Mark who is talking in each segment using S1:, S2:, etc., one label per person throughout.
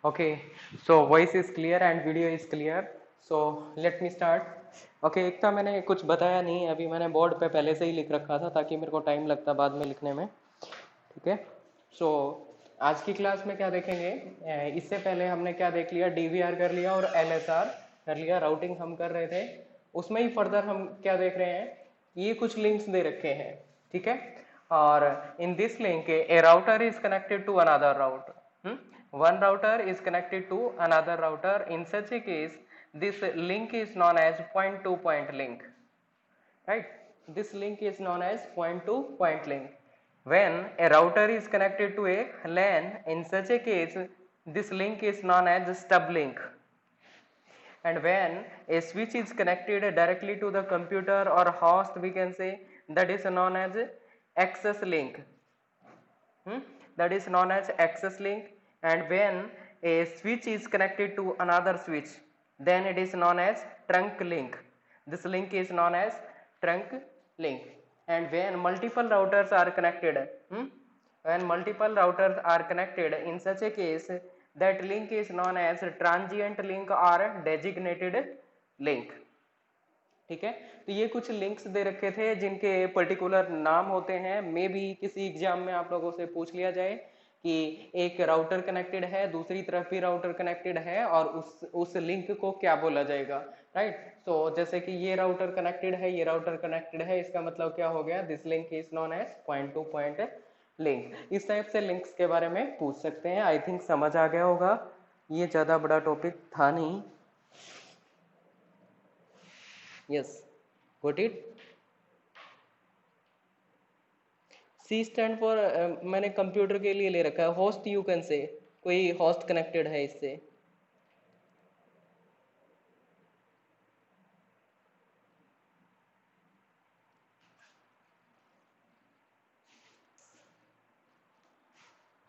S1: Okay, so voice is clear and video is clear. So let me start. Okay, एक था मैंने कुछ बताया नहीं, अभी मैंने बोर्ड पे पहले से ही लिख रखा था ताकि मेरे को टाइम लगता बाद में लिखने में। ठीक है। सो आज की क्लास में क्या देखेंगे, इससे पहले हमने क्या देख लिया, डीवीआर कर लिया और एलएसआर कर लिया, राउटिंग हम कर रहे थे। उसमें ही फर्दर हम क्या देख रहे हैं, ये कुछ लिंक्स दे रखे हैं। ठीक है। और in this link a router is connected to another router, one router is connected to another router. In such a case, this link is known as point to point link, right? This link is known as point to point link. When a router is connected to a LAN, in such a case this link is known as stub link. And when a switch is connected directly to the computer or host, we can say that is known as access link. That is known as access link. And when a switch is connected to another switch, then it is known as trunk link. This link is known as trunk link. And when multiple routers are connected, in such a case, that link is known as transient link or designated link. ठीक है। तो ये कुछ links दे रखे थे जिनके particular नाम होते हैं। मे भी किसी एग्जाम में आप लोगों से पूछ लिया जाए कि एक राउटर कनेक्टेड है, दूसरी तरफ भी राउटर कनेक्टेड है, और उस लिंक को क्या बोला जाएगा, राइट। तो जैसे कि ये राउटर कनेक्टेड है, ये राउटर कनेक्टेड है, इसका मतलब क्या हो गया, this link is known as point to point link. इस टाइप से लिंक्स के बारे में पूछ सकते हैं। आई थिंक समझ आ गया होगा, ये ज्यादा बड़ा टॉपिक था नहीं। Yes, got it. C stand for, मैंने कंप्यूटर के लिए ले रखा है। होस्ट यू कैन से, कोई होस्ट कनेक्टेड है इससे।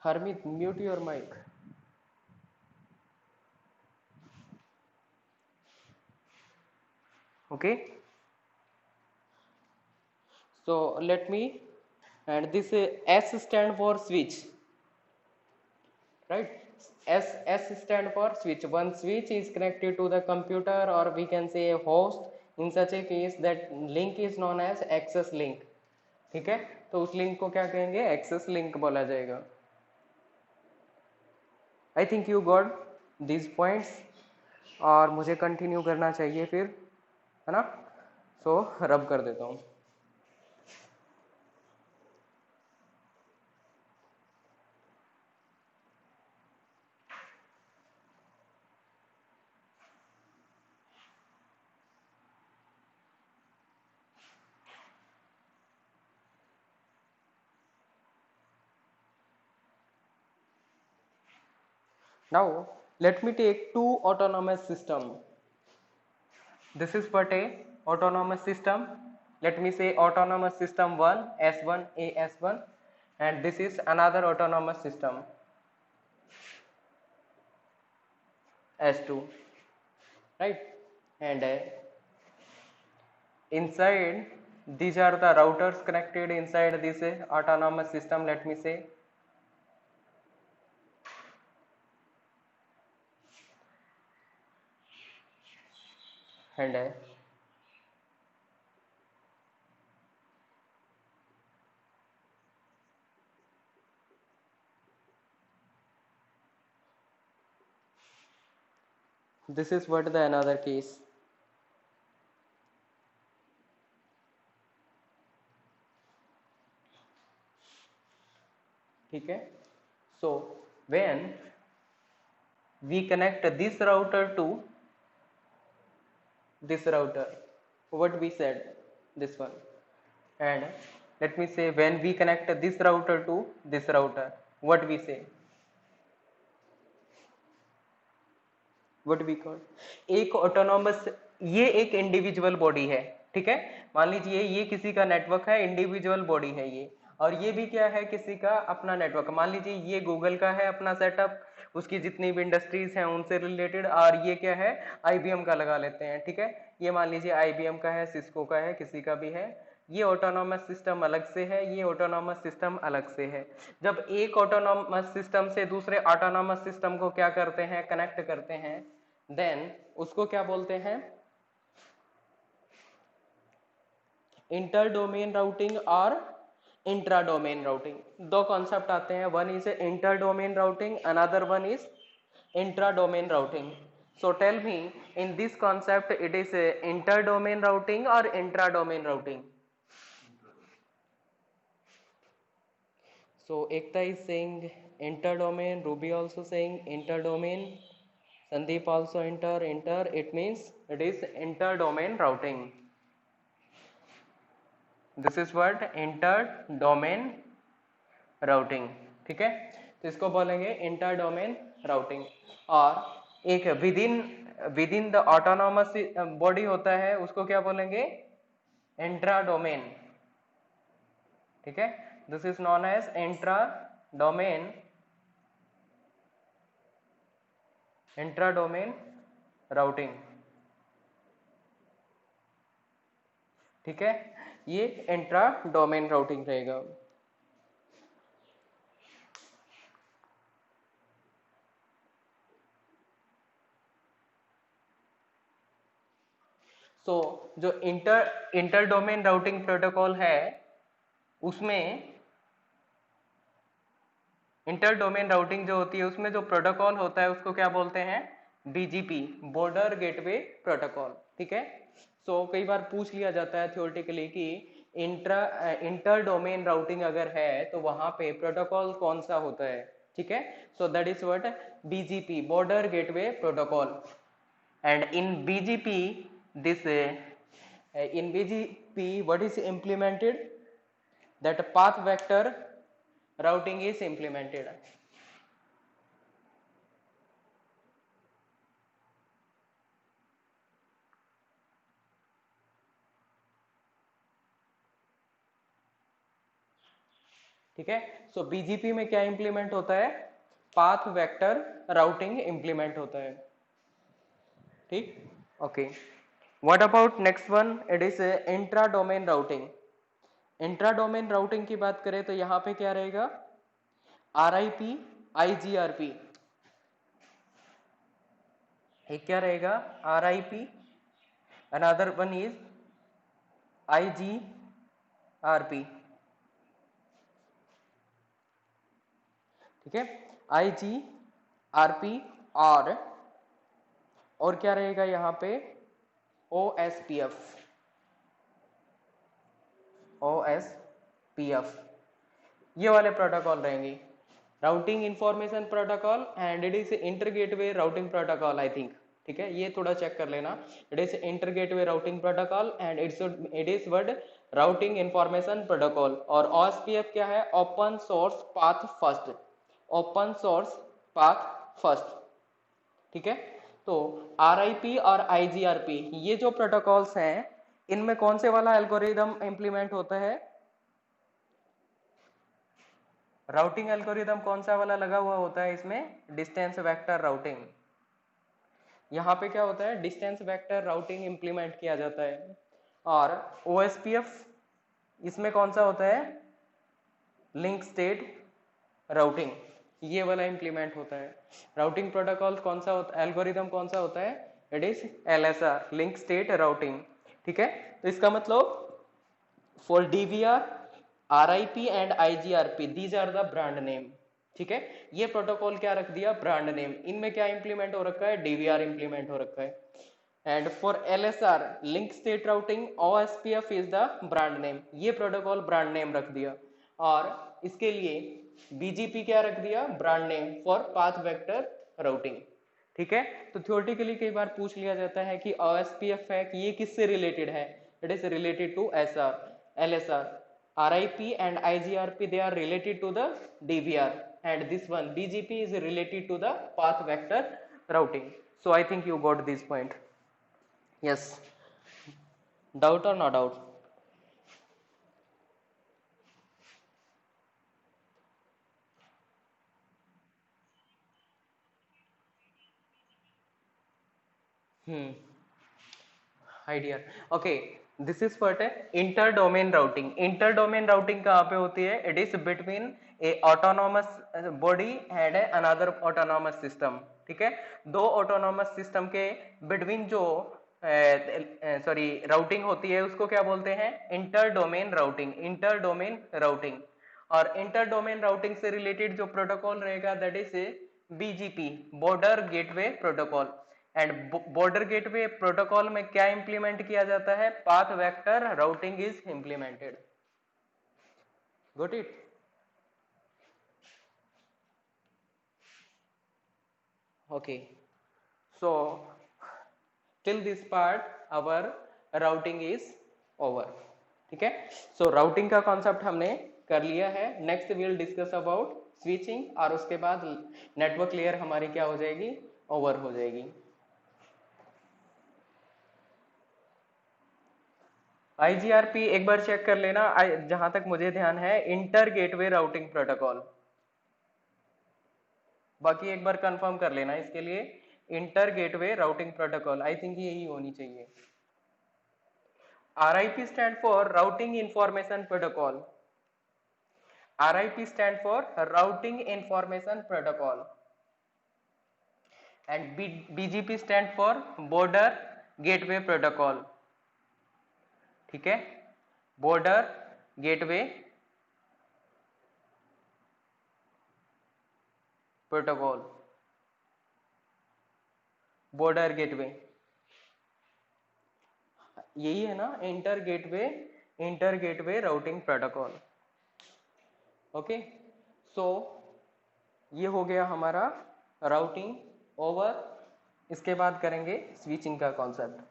S1: Harmit, mute your mic. Okay, so let me, and this S stand for switch, right? S stand for switch. One switch is connected to the computer, or we can say a host. In such a case, that link is known as access link. ठीक है। तो उस link को क्या कहेंगे, access link बोला जाएगा। I think you got this points, और मुझे कंटिन्यू करना चाहिए फिर, है ना। सो रब कर देता हूँ। Now let me take two autonomous system. This is what a autonomous system. Let me say autonomous system 1, S1, AS1, and this is another autonomous system, S2, right? And inside, these are the routers connected inside this autonomous system. Let me say, and this is what the another case. ठीक है। So when we connect this router to this router, what we said, this one, and let me say when we connect this router to this router, what we say, what we call, एक autonomous, ये एक individual body है। ठीक है। मान लीजिए ये किसी का नेटवर्क है, इंडिविजुअल बॉडी है ये, और ये भी क्या है, किसी का अपना नेटवर्क। मान लीजिए ये गूगल का है अपना सेटअप, उसकी जितनी भी इंडस्ट्रीज हैं उनसे रिलेटेड, और ये क्या है, आईबीएम का लगा लेते हैं। ठीक है। ये मान लीजिए आईबीएम का है, सिस्को का है, किसी का भी है। ये ऑटोनॉमस सिस्टम अलग से है, ये ऑटोनॉमस सिस्टम अलग से है। जब एक ऑटोनॉमस सिस्टम से दूसरे ऑटोनॉमस सिस्टम को क्या करते हैं, कनेक्ट करते हैं, देन उसको क्या बोलते हैं, इंटर डोमेन राउटिंग और इंट्रा डोमेन राउटिंग। दो कॉन्सेप्ट आते हैं, one is inter domain routing, another one is intra domain routing. So tell me, in this concept it is inter-domain routing or intra-domain routing? So Ekta is saying inter-domain, Ruby also saying inter-domain, Sandeep also inter, it means it is inter-domain routing. This is what inter-domain routing, ठीक है, तो इसको बोलेंगे inter-domain routing. और एक within the autonomous body होता है, उसको क्या बोलेंगे, इंट्रा डोमेन, ठीक है, this is known as intra domain routing, ठीक है, ये इंट्रा डोमेन राउटिंग रहेगा। सो जो इंटर डोमेन राउटिंग प्रोटोकॉल है, उसमें इंटर डोमेन राउटिंग जो होती है, उसमें जो प्रोटोकॉल होता है उसको क्या बोलते हैं, बीजीपी, बॉर्डर गेटवे प्रोटोकॉल, ठीक है। सो कई बार पूछ लिया जाता है थियोरेटिकली कि इंटर डोमेन राउटिंग अगर है तो वहां पे प्रोटोकॉल कौन सा होता है, ठीक है। So that is what BGP, border gateway protocol. And in BGP this in BGP what is implemented, that path vector routing is implemented, ठीक है। सो बीजीपी में क्या इंप्लीमेंट होता है, पाथ वेक्टर राउटिंग इंप्लीमेंट होता है, ठीक, okay. What about next one, it is intra domain routing. Intra domain routing की बात करें तो यहाँ पे क्या रहेगा, RIP IGRP, एक क्या रहेगा, RIP, another one is IGRP, ठीक है, IGRP, और क्या रहेगा यहाँ पे, OSPF, ये वाले प्रोटोकॉल रहेंगे, routing information protocol and it is inter gateway routing protocol, I think, ठीक है, ये थोड़ा चेक कर लेना, it is inter gateway routing protocol and it is word routing information protocol. और OSPF क्या है, open source path first, open source path first, ठीक है। तो RIP और IGRP ये जो प्रोटोकॉल्स हैं, इनमें कौन से वाला एल्गोरिदम इंप्लीमेंट होता है, राउटिंग एल्गोरिदम कौन सा वाला लगा हुआ होता है इसमें, डिस्टेंस वेक्टर राउटिंग। यहाँ पे क्या होता है, डिस्टेंस वेक्टर राउटिंग इंप्लीमेंट किया जाता है। और OSPF इसमें कौन सा होता है, लिंक स्टेट राउटिंग, ये वाला इंप्लीमेंट होता है। राउटिंग प्रोटोकॉल कौन सा होता है, एल्गोरिदम कौन सा होता है, it is LSR, link state routing, ठीक है। तो इसका मतलब for DVR, RIP and IGRP these are the brand name, ठीक है। ये प्रोटोकॉल क्या रख दिया, ब्रांड नेम, इनमें क्या इंप्लीमेंट हो रखा है, DVR इंप्लीमेंट हो रखा है। And for LSR, link state routing, OSPF is the brand name, ये प्रोटोकॉल ब्रांड नेम रख दिया। और इसके लिए BGP क्या रख दिया, brand name for path vector routing, ठीक है। तो थियोरेटिकली कई बार पूछ लिया जाता है कि OSPF है कि ये किससे रिलेटेड है, it is related to LSR, RIP and IGRP they are related to the DVR, and this one BGP is related to the path vector routing. So I think you got this point. Yes, doubt or no doubt? Hi dear, okay, this is for inter domain routing. Inter domain routing कहाँ पे होती है? It is between a autonomous body and another autonomous system. ठीक है, दो autonomous system के between जो sorry routing होती है उसको क्या बोलते हैं? Inter domain routing. Inter domain routing. और इंटर डोमेन राउटिंग से रिलेटेड जो प्रोटोकॉल रहेगा that is BGP, border gateway protocol. And border gateway protocol में क्या इंप्लीमेंट किया जाता है? Path vector routing is implemented. Got it? Okay, so till this part our routing is over. ठीक है, सो राउटिंग का कॉन्सेप्ट हमने कर लिया है। Next we will discuss about switching, और उसके बाद नेटवर्क लेयर हमारी क्या हो जाएगी? ओवर हो जाएगी। आईजीआरपी एक बार चेक कर लेना, जहां तक मुझे ध्यान है इंटर गेटवे राउटिंग प्रोटोकॉल। बाकी एक बार कंफर्म कर लेना इसके लिए। Inter gateway routing protocol, I think यही होनी चाहिए। RIP stand for routing information protocol. RIP stand for routing information protocol. And BGP stand for border gateway protocol. ठीक है, border gateway protocol, border gateway, यही है ना inter gateway routing protocol. Okay, so ये हो गया हमारा राउटिंग ओवर। इसके बाद करेंगे स्विचिंग का कॉन्सेप्ट।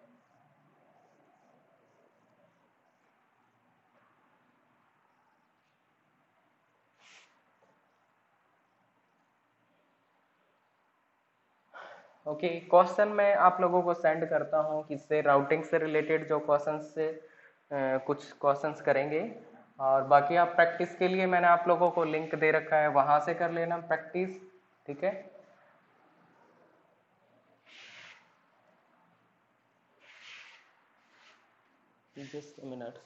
S1: ओके, क्वेश्चन मैं आप लोगों को सेंड करता हूँ, किससे? राउटिंग से रिलेटेड जो क्वेश्चंस से कुछ क्वेश्चंस करेंगे। और बाकी आप प्रैक्टिस के लिए मैंने आप लोगों को लिंक दे रखा है, वहां से कर लेना प्रैक्टिस। ठीक है, just a minute.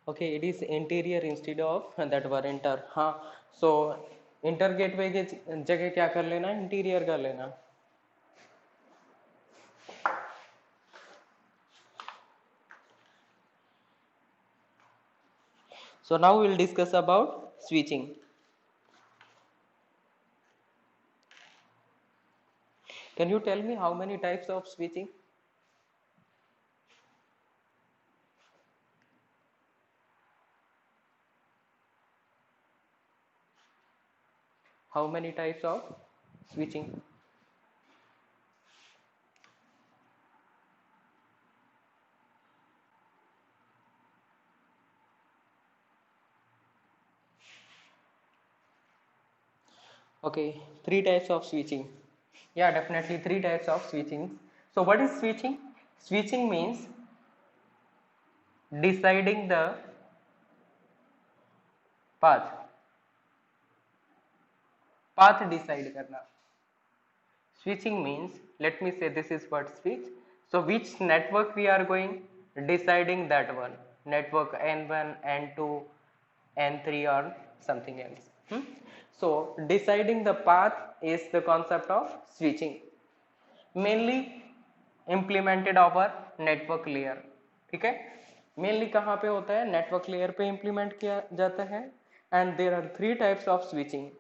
S1: Okay, it is interior instead of that were inter. हाँ, सो इंटर गेटवे के जगह क्या कर लेना? इंटीरियर कर लेना। So now we will discuss about switching. Can you tell me how many types of switching? How many types of switching? Okay, three types of switching. Yeah, definitely three types of switching. So what is switching? Switching means deciding the path. Path decide करना. Switching means, let me say this is what switch. So which network we are going? Deciding that one. Network N1, N2, N3 or something else. So deciding the path is the concept of switching. Mainly implemented over network layer. ठीक है, mainly कहाँ पे होता है? Network layer पे implement किया जाता है। And there are three types of switching.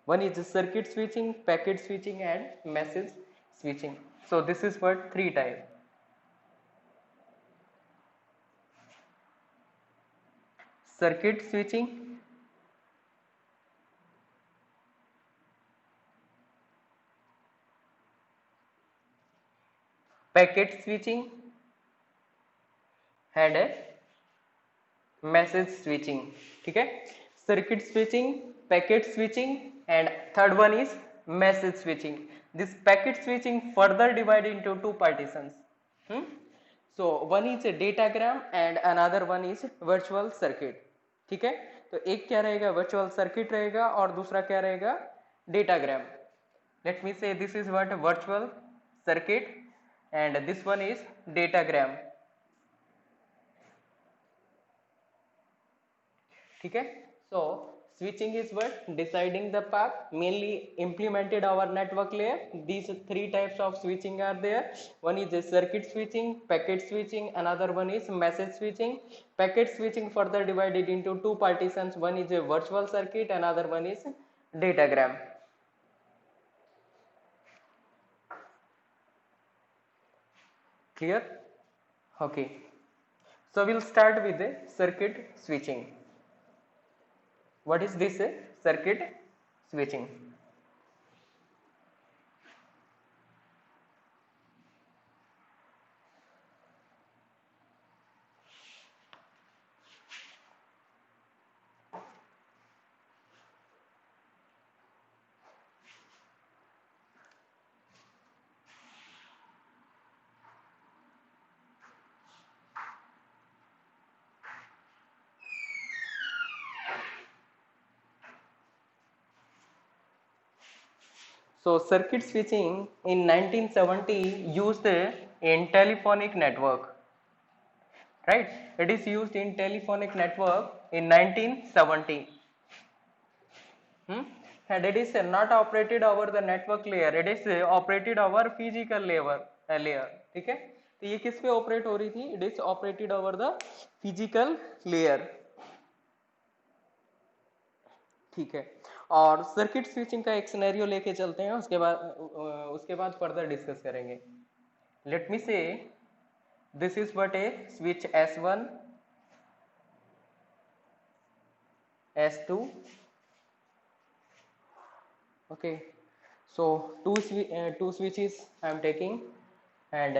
S1: One is circuit switching, packet switching and message switching. So this is what three type. Circuit switching, packet switching had a message switching, ठीक है, circuit switching, packet switching and third one is message switching. This packet switching further divided into two partitions. So one is a datagram and another one is virtual circuit. ठीक है, तो एक क्या रहेगा virtual circuit रहेगा और दूसरा क्या रहेगा datagram. Let me say this is what virtual circuit and this one is datagram. ठीक है, so switching is what deciding the path, mainly implemented our network layer. These three types of switching are there. One is the circuit switching, packet switching, another one is message switching. Packet switching further divided into two partitions, one is a virtual circuit, another one is datagram. Clear? Okay, so we'll start with the circuit switching. What is this circuit switching? So circuit switching in 1970 used in telephonic network, right? It is used in telephonic network in 1970. And it is not operated over the network layer, it is operated over physical layer. ठीक है, तो ये किस पे operate हो रही थी? It is operated over the physical layer. ठीक है, और सर्किट स्विचिंग का एक सिनेरियो लेके चलते हैं, उसके बाद फर्दर डिस्कस करेंगे. लेट मी से this is what A switch S1, S2. okay, so two switches I am taking and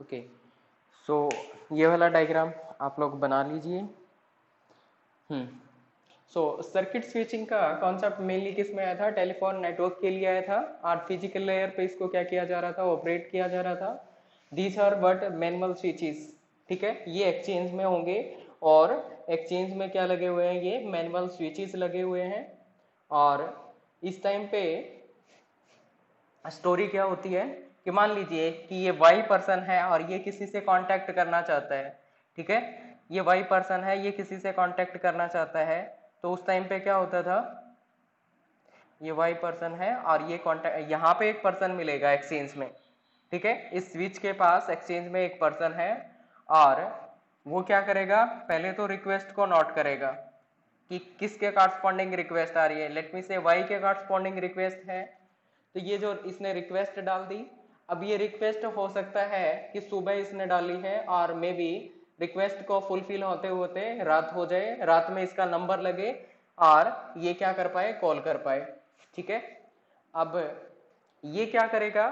S1: okay, so ये वाला डायग्राम आप लोग बना लीजिए. सो सर्किट स्विचिंग का कॉन्सेप्ट मेनली किस में आया था? टेलीफोन नेटवर्क के लिए आया था और फिजिकल लेयर पे इसको क्या किया जा रहा था? ऑपरेट किया जा रहा था. These are but manual switches, ठीक है, ये एक्सचेंज में होंगे और एक्सचेंज में क्या लगे हुए हैं? ये मैनुअल स्विचेस लगे हुए हैं. और इस टाइम पे स्टोरी क्या होती है कि मान लीजिए कि ये वाई पर्सन है और ये किसी से कांटेक्ट करना चाहता है, ठीक है, ये वाई पर्सन है, ये किसी से कांटेक्ट करना चाहता है, तो उस टाइम पे क्या होता था? ये वाई पर्सन है और ये कांटेक्ट, यहाँ पे एक पर्सन मिलेगा एक्सचेंज में, ठीक है, इस स्विच के पास एक्सचेंज में एक पर्सन है और वो क्या करेगा? पहले तो रिक्वेस्ट को नोट करेगा कि किसके कॉरस्पॉन्डिंग रिक्वेस्ट आ रही है. लेट मी से वाई के कॉरस्पॉन्डिंग रिक्वेस्ट है, तो ये जो इसने रिक्वेस्ट डाल दी, अब ये रिक्वेस्ट हो सकता है कि सुबह इसने डाली है और मे बी रिक्वेस्ट को फुलफिल होते होते रात हो जाए, रात में इसका नंबर लगे और ये क्या कर पाए? कॉल कर पाए. ठीक है, अब ये क्या करेगा?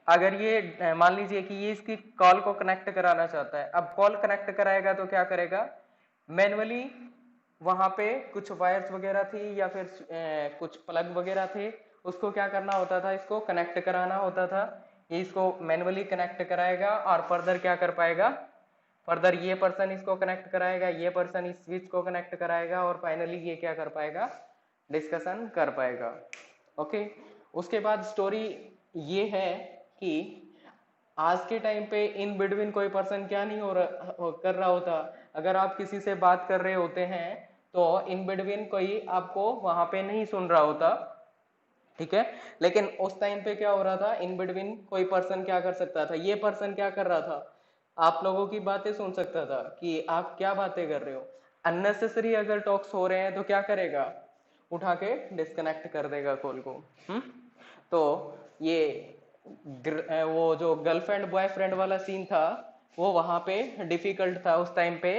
S1: अगर ये मान लीजिए कि ये इसकी कॉल को कनेक्ट कराना चाहता है, अब कॉल कनेक्ट कराएगा तो क्या करेगा? मैनुअली वहां पे कुछ वायर्स वगैरह थी या फिर कुछ प्लग वगैरह थे, उसको क्या करना होता था? इसको कनेक्ट कराना होता था. ये इसको मैनुअली कनेक्ट कराएगा और फर्दर क्या कर पाएगा? फर्दर ये पर्सन इसको कनेक्ट कराएगा, ये पर्सन इस स्विच को कनेक्ट कराएगा और फाइनली ये क्या कर पाएगा? डिस्कशन कर पाएगा. ओके, उसके बाद स्टोरी ये है कि आज के टाइम पे इन बिटवीन कोई पर्सन क्या नहीं कर रहा होता. अगर आप किसी से बात कर रहे होते हैं तो इन बिटवीन कोई आपको वहां पे नहीं सुन रहा होता, ठीक है। लेकिन उस टाइम पे क्या हो रहा था, इन बिटवीन कोई पर्सन क्या कर सकता था, ये पर्सन क्या कर रहा था, आप लोगों की बातें सुन सकता था कि आप क्या बातें कर रहे हो। अननेसेसरी अगर टॉक्स हो रहे हैं तो क्या करेगा, उठा के डिस्कनेक्ट कर देगा कॉल को। तो ये वो जो गर्लफ्रेंड बॉयफ्रेंड वाला सीन था वो वहां पे डिफिकल्ट था उस टाइम पे।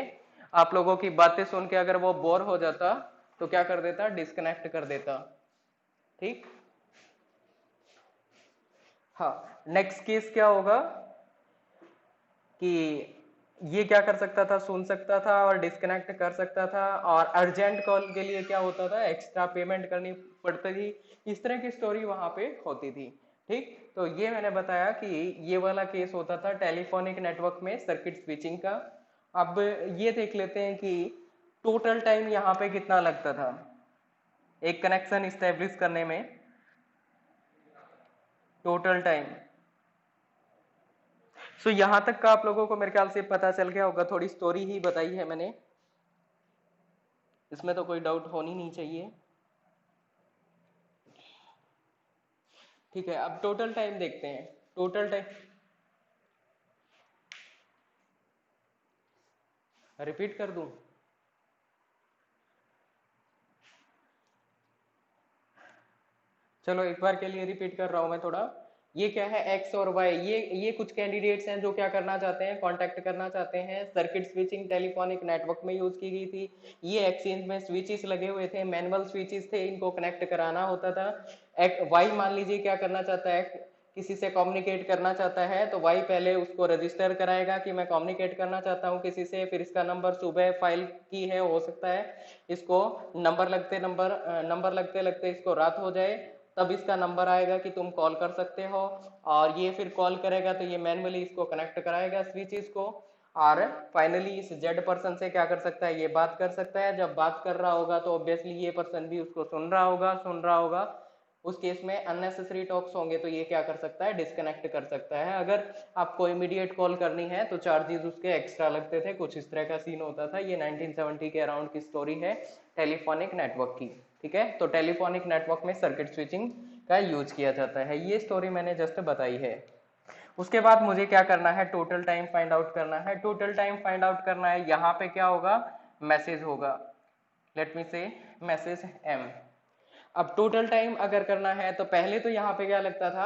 S1: आप लोगों की बातें सुन के अगर वो बोर हो जाता तो क्या कर देता, डिस्कनेक्ट कर देता, ठीक। हाँ, नेक्स्ट केस क्या होगा कि ये क्या कर सकता था, सुन सकता था और डिस्कनेक्ट कर सकता था, और अर्जेंट कॉल के लिए क्या होता था, एक्स्ट्रा पेमेंट करनी पड़ती थी। इस तरह की स्टोरी वहां पे होती थी, ठीक। तो ये मैंने बताया कि ये वाला केस होता था टेलीफोनिक नेटवर्क में सर्किट स्विचिंग का। अब ये देख लेते हैं कि टोटल टाइम यहाँ पे कितना लगता था एक कनेक्शन इस्टेब्लिश करने में। टोटल टाइम, सो यहां तक का आप लोगों को मेरे ख्याल से पता चल गया होगा, थोड़ी स्टोरी ही बताई है मैंने, इसमें तो कोई डाउट होनी नहीं चाहिए, ठीक है। अब टोटल टाइम देखते हैं। टोटल टाइम रिपीट कर दूं, चलो एक बार के लिए रिपीट कर रहा हूं मैं थोड़ा। ये क्या है, एक्स और वाई, ये कुछ कैंडिडेट्स हैं जो क्या करना चाहते हैं, कांटेक्ट करना चाहते हैं। सर्किट स्विचिंग टेलीफोनिक नेटवर्क में यूज की गई थी। ये एक्सचेंज में स्विचेस लगे हुए थे, मैनुअल स्विचेस थे, इनको कनेक्ट कराना होता था। वाई मान लीजिए क्या करना चाहता है, किसी से कम्युनिकेट करना चाहता है, तो वाई पहले उसको रजिस्टर कराएगा कि मैं कम्युनिकेट करना चाहता हूँ किसी से, फिर इसका नंबर सुबह फाइल की है, हो सकता है इसको नंबर लगते लगते इसको रात हो जाए, तब इसका नंबर आएगा कि तुम कॉल कर सकते हो, और ये फिर कॉल करेगा तो ये मैन्युअली इसको कनेक्ट कराएगा स्विचेस को, और फाइनली इस जेड पर्सन से क्या कर सकता है, ये बात कर सकता है। जब बात कर रहा होगा तो ऑब्वियसली ये पर्सन भी उसको सुन रहा होगा। उस केस में अननेसेसरी टॉक्स होंगे तो ये क्या कर सकता है, डिस्कनेक्ट कर सकता है। अगर आपको इमीडिएट कॉल करनी है तो चार्जेस उसके एक्स्ट्रा लगते थे, कुछ इस तरह का सीन होता था। ये 1970 के अराउंड की स्टोरी है टेलीफोनिक नेटवर्क की, ठीक है। तो टेलीफोनिक नेटवर्क में सर्किट स्विचिंग का यूज किया जाता है, ये स्टोरी मैंने जस्ट बताई है। उसके बाद मुझे क्या करना है, टोटल टाइम फाइंड आउट करना है। टोटल टाइम फाइंड आउट करना है, यहाँ पे क्या होगा, मैसेज होगा, लेट मी से मैसेज एम। अब टोटल टाइम अगर करना है तो पहले तो यहाँ पे क्या लगता था,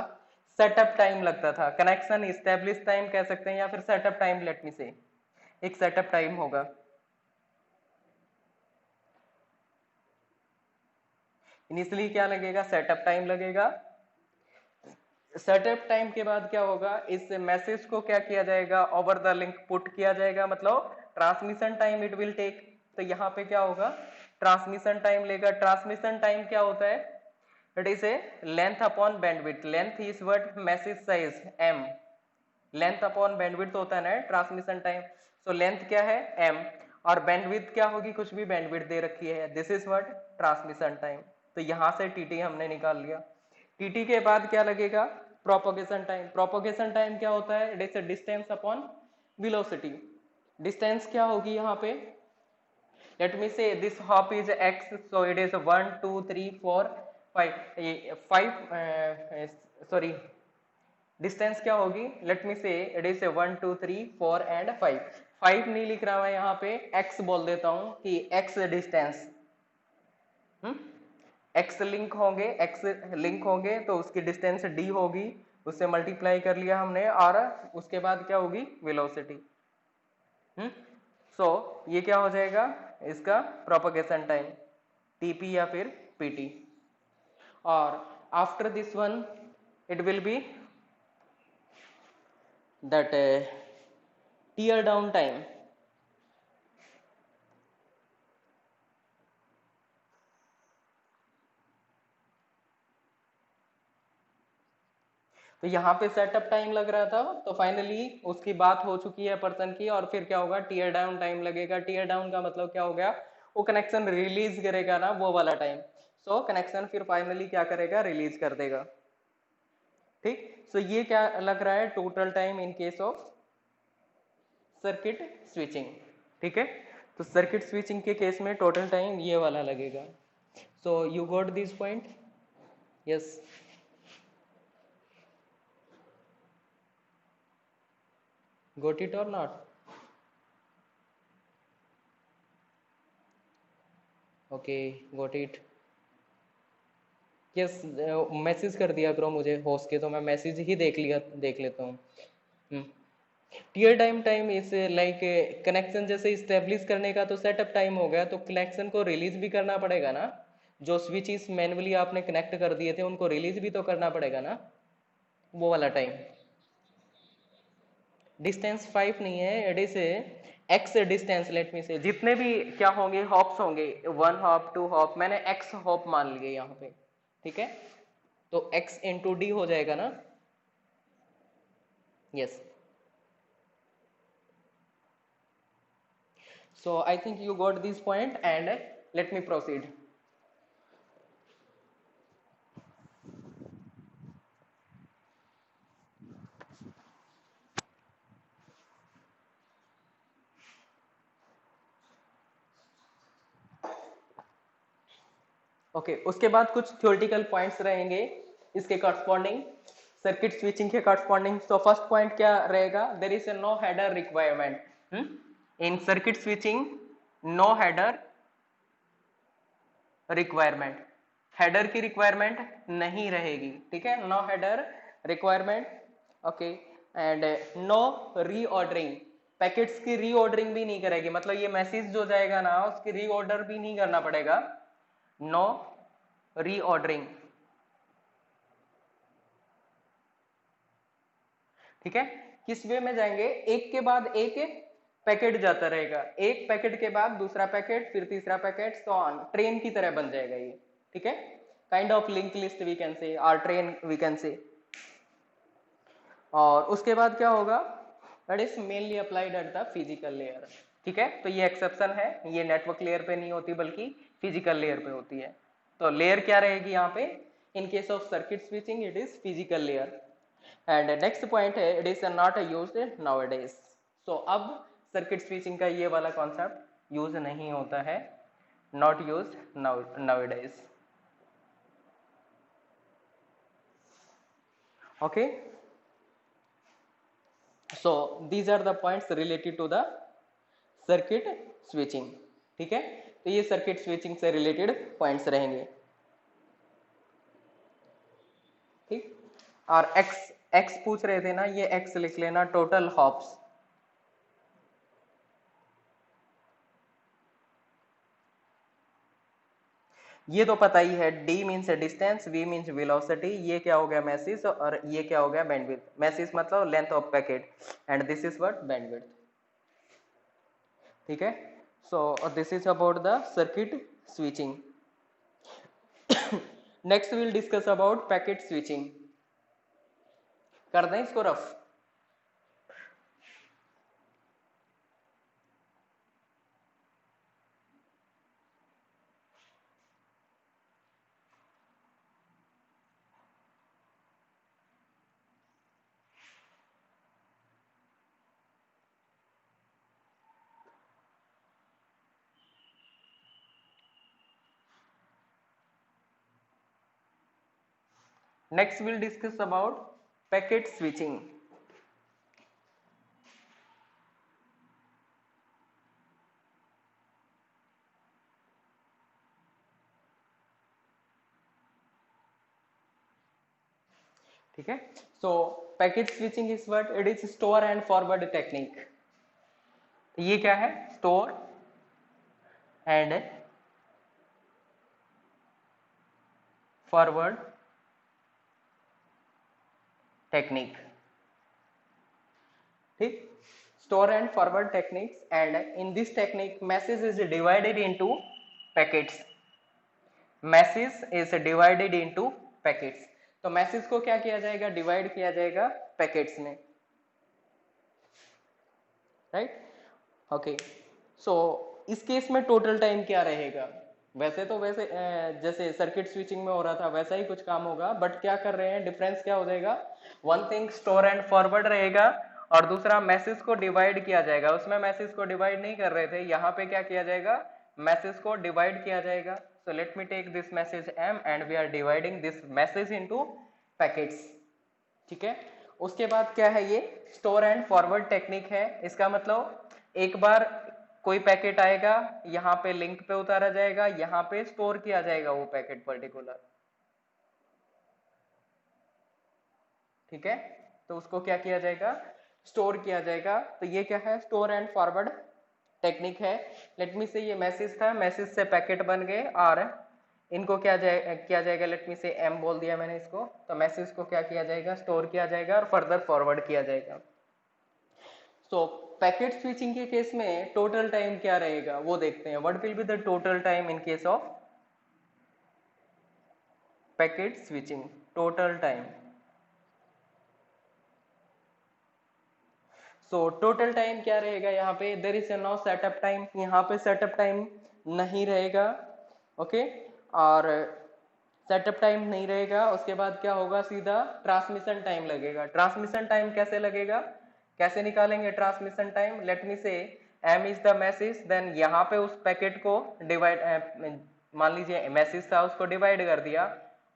S1: सेटअप टाइम लगता था, कनेक्शन इस्टेब्लिश टाइम कह सकते हैं या फिर सेटअप टाइम, लेट मी से एक सेटअप टाइम होगा। इनिशियली क्या लगेगा, सेटअप टाइम लगेगा। सेटअप टाइम के बाद क्या होगा, इस मैसेज को क्या किया जाएगा, ओवर द लिंक पुट किया जाएगा, मतलब transmission time it will take. तो यहाँ पे क्या होगा, ट्रांसमिशन टाइम लेगा। ट्रांसमिशन टाइम क्या होता है, it is a length upon bandwidth. Length is what, message size M, length upon bandwidth होता है ना ट्रांसमिशन टाइम। सो लेंथ क्या है, एम, और बैंडविड्थ क्या होगी, कुछ भी बैंडविड्थ दे रखी है, this is what transmission time. तो यहां से टीटी हमने निकाल लिया। टीटी के बाद क्या लगेगा, प्रोपोगेशन टाइम। प्रोपोगेशन टाइम क्या होता है, it is distance upon velocity. Distance क्या होगी यहाँ पे, let me say this hop is x, so it is 1 2 3 4 5 5 sorry, distance क्या होगी, लेट मी से इट इज 1 2 3 4 एंड 5। 5 नहीं लिख रहा मैं यहाँ पे, x बोल देता हूँ कि x डिस्टेंस, एक्स लिंक होंगे तो उसकी डिस्टेंस d होगी, उससे मल्टीप्लाई कर लिया हमने, और उसके बाद क्या होगी, वेलोसिटी। सो ये क्या हो जाएगा, इसका प्रोपगेशन टाइम टीपी या फिर पीटी। और after this one it will be that tear down time. तो यहाँ पे सेटअप टाइम लग रहा था, तो फाइनली उसकी बात हो चुकी है पर्सन की, और फिर क्या होगा, टीयर डाउन टाइम लगेगा। टीयर डाउन का मतलब क्या हो गया, वो कनेक्शन रिलीज करेगा ना, वो वाला टाइम। सो कनेक्शन फिर फाइनली क्या करेगा, रिलीज कर देगा, ठीक। सो ये क्या लग रहा है, total time in case of circuit switching, ठीक है। तो सर्किट स्विचिंग के केस में टोटल टाइम ये वाला लगेगा. So you got this point? Yes. Got it or not? Okay, got it. Yes, message कर दिया करो मुझे हो सके तो मैं मैसेज ही देख लेता हूँ. टियर टाइम इस लाइक कनेक्शन जैसे इस्टेब्लिश करने का तो सेटअप टाइम हो गया, तो कनेक्शन को रिलीज भी करना पड़ेगा ना. जो स्विचेस मैन्युअली आपने कनेक्ट कर दिए थे उनको रिलीज भी तो करना पड़ेगा ना, वो वाला टाइम. डिस्टेंस 5 नहीं है, it is x distance. Late me से जितने भी क्या होंगे हॉप्स होंगे, 1 हॉप 2 हॉप, मैंने एक्स हॉप मान लिए यहाँ पे. ठीक है, तो एक्स इंटू डी हो जाएगा ना. Yes. So I think you got this point and let me proceed. Okay, उसके बाद कुछ थ्योरेटिकल पॉइंट्स रहेंगे इसके करस्पॉन्डिंग, सर्किट स्विचिंग के करस्पॉन्डिंग. तो फर्स्ट पॉइंट क्या रहेगा? There is a no header requirement in circuit switching. No header requirement, header की रिक्वायरमेंट नहीं रहेगी. ठीक है, no header requirement. Okay, and no reordering, packets की रीऑर्डरिंग भी नहीं करेगी. मतलब ये मैसेज जो जाएगा ना उसकी रीऑर्डर भी नहीं करना पड़ेगा. No reordering. ठीक है, किस वे में जाएंगे? एक के बाद एक पैकेट जाता रहेगा, एक पैकेट के बाद दूसरा पैकेट, फिर तीसरा पैकेट, सो ऑन. ट्रेन की तरह बन जाएगा ये. ठीक है, kind of link list we can say, or train we can say. और उसके बाद क्या होगा? That is mainly applied at the physical layer. ठीक है, तो ये एक्सेप्शन है, ये नेटवर्क लेयर पे नहीं होती बल्कि फिजिकल लेयर पे होती है. तो लेयर क्या रहेगी यहाँ पे? In case of circuit switching it is physical layer. And next point है, it is not used nowadays. So अब सर्किट स्विचिंग का ये वाला कॉन्सेप्ट यूज नहीं होता है, not used nowadays. Okay, so these are the points related to the circuit switching. ठीक है, तो ये सर्किट स्विचिंग से रिलेटेड पॉइंट्स रहेंगे. ठीक, और एक्स एक्स पूछ रहे थे ना, ये एक्स लिख लेना, टोटल हॉप्स. ये तो पता ही है, d means distance, v means velocity, ये क्या हो गया मैसेज, और ये क्या हो गया बैंडविड्थ. मैसेज मतलब length of packet and this is what bandwidth. ठीक है, so this is about the circuit switching. Next will discuss about packet switching. कर दें इसको rough? Next we'll discuss about packet switching. ठीक है, so packet switching is what? It is store and forward technique. ये क्या है? Store and forward technique. ठीक, store and forward techniques, and in this technique message is divided into packets. Message is divided into packets. तो message को क्या किया जाएगा? Divide किया जाएगा पैकेट्स में. Right, okay. सो इस केस में टोटल टाइम क्या रहेगा? वैसे तो वैसे जैसे सर्किट स्विचिंग में हो रहा था वैसा ही कुछ काम होगा, बट क्या कर रहे हैं, डिफरेंस क्या हो जाएगा? One thing store and forward रहेगा, और दूसरा मैसेज को डिवाइड किया जाएगा, उसमें मैसेज को डिवाइड नहीं कर रहे थे, यहाँ पे क्या किया जाएगा, मैसेज को डिवाइड किया जाएगा। So let me take this message m and we are dividing this message into packets, ठीक है। उसके बाद क्या है, ये स्टोर एंड फॉरवर्ड टेक्निक है। इसका मतलब एक बार कोई पैकेट आएगा, यहाँ पे लिंक पे उतारा जाएगा, यहाँ पे स्टोर किया जाएगा वो पैकेट पर्टिकुलर, ठीक है। तो उसको क्या किया जाएगा, स्टोर किया जाएगा। तो ये क्या है, स्टोर एंड फॉरवर्ड टेक्निक है। लेट मी से ये मैसेज था, मैसेज से पैकेट बन गए और इनको क्या किया जाएगा, लेट मी से m बोल दिया मैंने इसको। तो मैसेज को क्या किया जाएगा, स्टोर किया जाएगा और फर्दर फॉरवर्ड किया जाएगा। सो पैकेट स्विचिंग के केस में टोटल टाइम क्या रहेगा वो देखते हैं। What will be the total time in case of packet switching, total time. So total time क्या रहेगा, यहाँ पे there is no setup time, यहाँ पे सेटअप टाइम नहीं रहेगा, ओके। और सेटअप टाइम नहीं रहेगा। उसके बाद क्या होगा, सीधा ट्रांसमिशन टाइम लगेगा। ट्रांसमिशन टाइम कैसे लगेगा, कैसे निकालेंगे transmission time, late me say m is the message, then यहाँ पे उस पैकेट को डिवाइड, मान लीजिए मैसेज था उसको डिवाइड कर दिया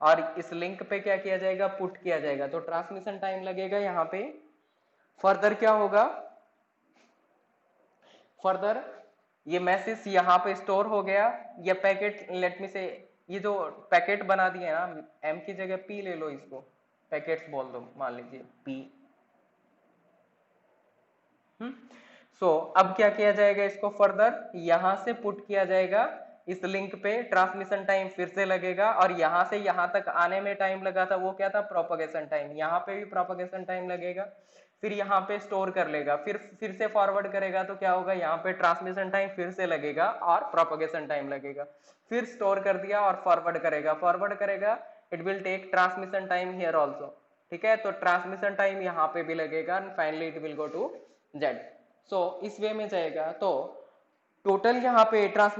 S1: और इस लिंक पे क्या किया जाएगा, पुट किया जाएगा। तो ट्रांसमिशन टाइम लगेगा यहाँ पे। फर्दर क्या होगा, फर्दर ये मैसेज यहाँ पे स्टोर हो गया, ये पैकेट लेट मी से, ये जो पैकेट बना दिए ना, m की जगह p ले लो, इसको पैकेट्स बोल दो, मान लीजिए p। सो अब क्या किया जाएगा, इसको फर्दर यहां से पुट किया जाएगा इस लिंक पे। ट्रांसमिशन टाइम फिर से लगेगा और यहां से यहां तक आने में टाइम लगा था वो क्या था, प्रोपगेशन टाइम। यहाँ पे भी प्रोपगेशन टाइम लगेगा, फिर यहाँ पे स्टोर कर लेगा, फिर से फॉरवर्ड करेगा तो क्या होगा, यहाँ पे ट्रांसमिशन टाइम फिर से लगेगा और प्रोपगेशन टाइम लगेगा। फिर स्टोर कर दिया और फॉरवर्ड करेगा, it will take transmission time here also, ठीक है। तो ट्रांसमिशन टाइम यहाँ पे भी लगेगा and finally it will go to z। So इस वे में जाएगा। तो टोटल यहाँ पे ट्रांसमिशन